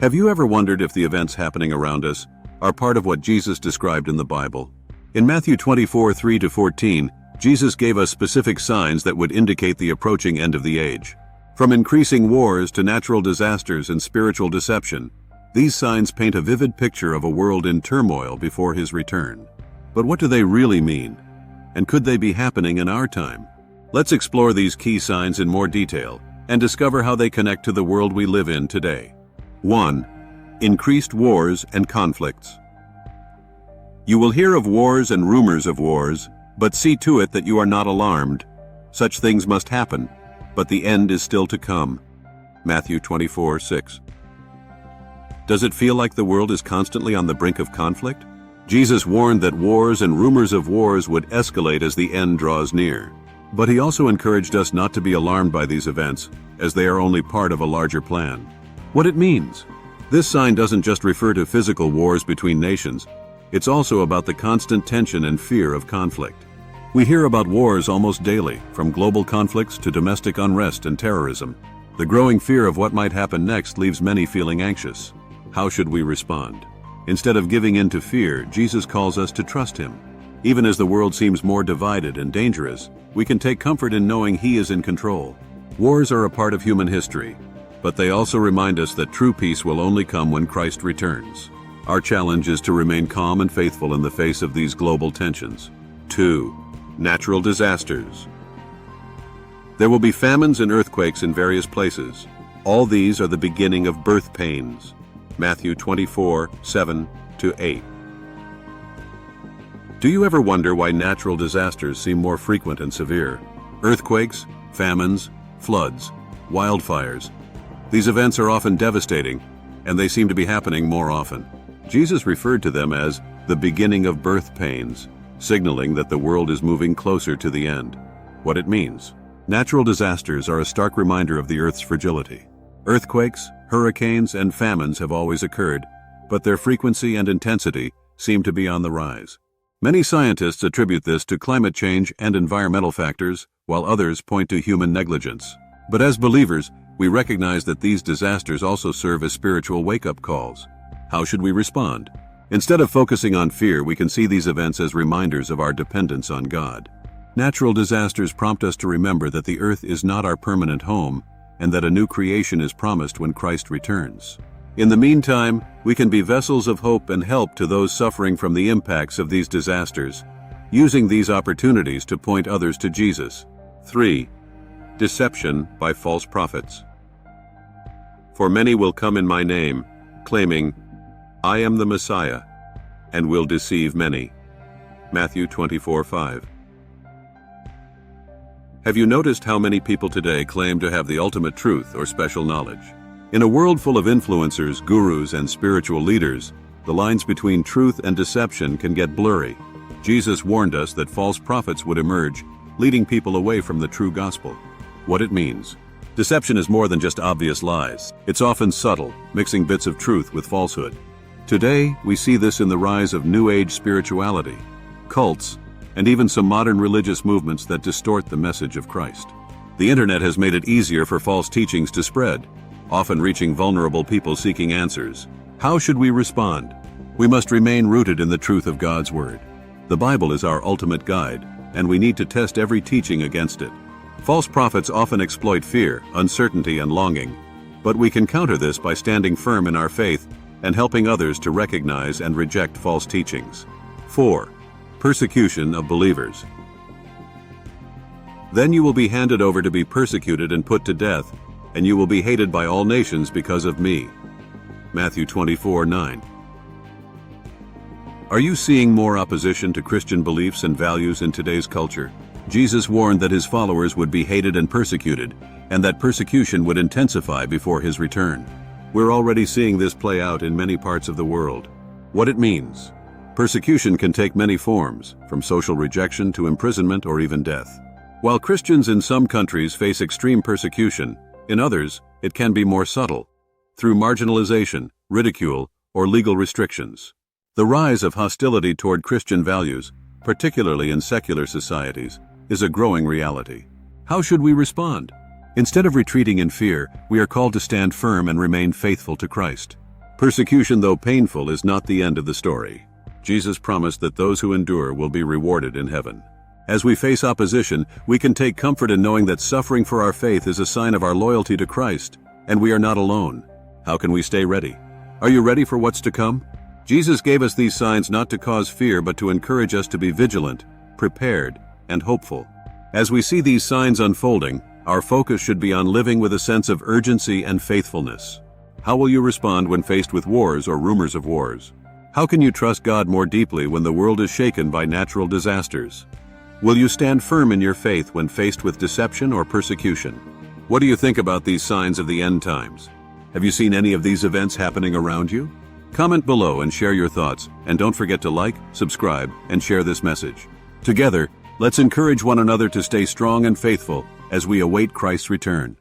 Have you ever wondered if the events happening around us are part of what Jesus described in the Bible? In Matthew 24:3-14, Jesus gave us specific signs that would indicate the approaching end of the age. From increasing wars to natural disasters and spiritual deception, these signs paint a vivid picture of a world in turmoil before his return. But what do they really mean? And could they be happening in our time? Let's explore these key signs in more detail and discover how they connect to the world we live in today. 1. Increased wars and conflicts. You will hear of wars and rumors of wars, but see to it that you are not alarmed. Such things must happen, but the end is still to come. Matthew 24:6. Does it feel like the world is constantly on the brink of conflict? Jesus warned that wars and rumors of wars would escalate as the end draws near. But he also encouraged us not to be alarmed by these events, as they are only part of a larger plan. What it means. This sign doesn't just refer to physical wars between nations. It's also about the constant tension and fear of conflict. We hear about wars almost daily, from global conflicts to domestic unrest and terrorism. The growing fear of what might happen next leaves many feeling anxious. How should we respond? Instead of giving in to fear, Jesus calls us to trust him. Even as the world seems more divided and dangerous, we can take comfort in knowing he is in control. Wars are a part of human history, but they also remind us that true peace will only come when Christ returns. Our challenge is to remain calm and faithful in the face of these global tensions. 2. Natural disasters. There will be famines and earthquakes in various places. All these are the beginning of birth pains. Matthew 24:7-8. Do you ever wonder why natural disasters seem more frequent and severe? Earthquakes, famines, floods, wildfires. These events are often devastating, and they seem to be happening more often. Jesus referred to them as the beginning of birth pains, signaling that the world is moving closer to the end. What it means. Natural disasters are a stark reminder of the Earth's fragility. Earthquakes, hurricanes, and famines have always occurred, but their frequency and intensity seem to be on the rise. Many scientists attribute this to climate change and environmental factors, while others point to human negligence. But as believers, we recognize that these disasters also serve as spiritual wake-up calls. How should we respond? Instead of focusing on fear, we can see these events as reminders of our dependence on God. Natural disasters prompt us to remember that the earth is not our permanent home, and that a new creation is promised when Christ returns. In the meantime, we can be vessels of hope and help to those suffering from the impacts of these disasters, using these opportunities to point others to Jesus. 3. Deception by false prophets. For many will come in my name, claiming, I am the Messiah, and will deceive many. Matthew 24:5. Have you noticed how many people today claim to have the ultimate truth or special knowledge? In a world full of influencers, gurus, and spiritual leaders, the lines between truth and deception can get blurry. Jesus warned us that false prophets would emerge, leading people away from the true gospel. What it means. Deception is more than just obvious lies. It's often subtle, mixing bits of truth with falsehood. Today, we see this in the rise of New Age spirituality, cults, and even some modern religious movements that distort the message of Christ. The internet has made it easier for false teachings to spread, often reaching vulnerable people seeking answers. How should we respond? We must remain rooted in the truth of God's Word. The Bible is our ultimate guide, and we need to test every teaching against it. False prophets often exploit fear, uncertainty, and longing, but we can counter this by standing firm in our faith and helping others to recognize and reject false teachings. 4. Persecution of believers. Then you will be handed over to be persecuted and put to death, and you will be hated by all nations because of me. Matthew 24:9. Are you seeing more opposition to Christian beliefs and values in today's culture? Jesus warned that his followers would be hated and persecuted, and that persecution would intensify before his return. We're already seeing this play out in many parts of the world. What it means. Persecution can take many forms, from social rejection to imprisonment or even death. While Christians in some countries face extreme persecution, in others, it can be more subtle, through marginalization, ridicule, or legal restrictions. The rise of hostility toward Christian values, particularly in secular societies, is a growing reality. How should we respond? Instead of retreating in fear, we are called to stand firm and remain faithful to Christ. Persecution, though painful, is not the end of the story. Jesus promised that those who endure will be rewarded in heaven. As we face opposition, we can take comfort in knowing that suffering for our faith is a sign of our loyalty to Christ, and we are not alone. How can we stay ready? Are you ready for what's to come? Jesus gave us these signs not to cause fear, but to encourage us to be vigilant, prepared, and hopeful. As we see these signs unfolding, our focus should be on living with a sense of urgency and faithfulness. How will you respond when faced with wars or rumors of wars? How can you trust God more deeply when the world is shaken by natural disasters? Will you stand firm in your faith when faced with deception or persecution? What do you think about these signs of the end times? Have you seen any of these events happening around you? Comment below and share your thoughts, and don't forget to like, subscribe, and share this message. Together, let's encourage one another to stay strong and faithful as we await Christ's return.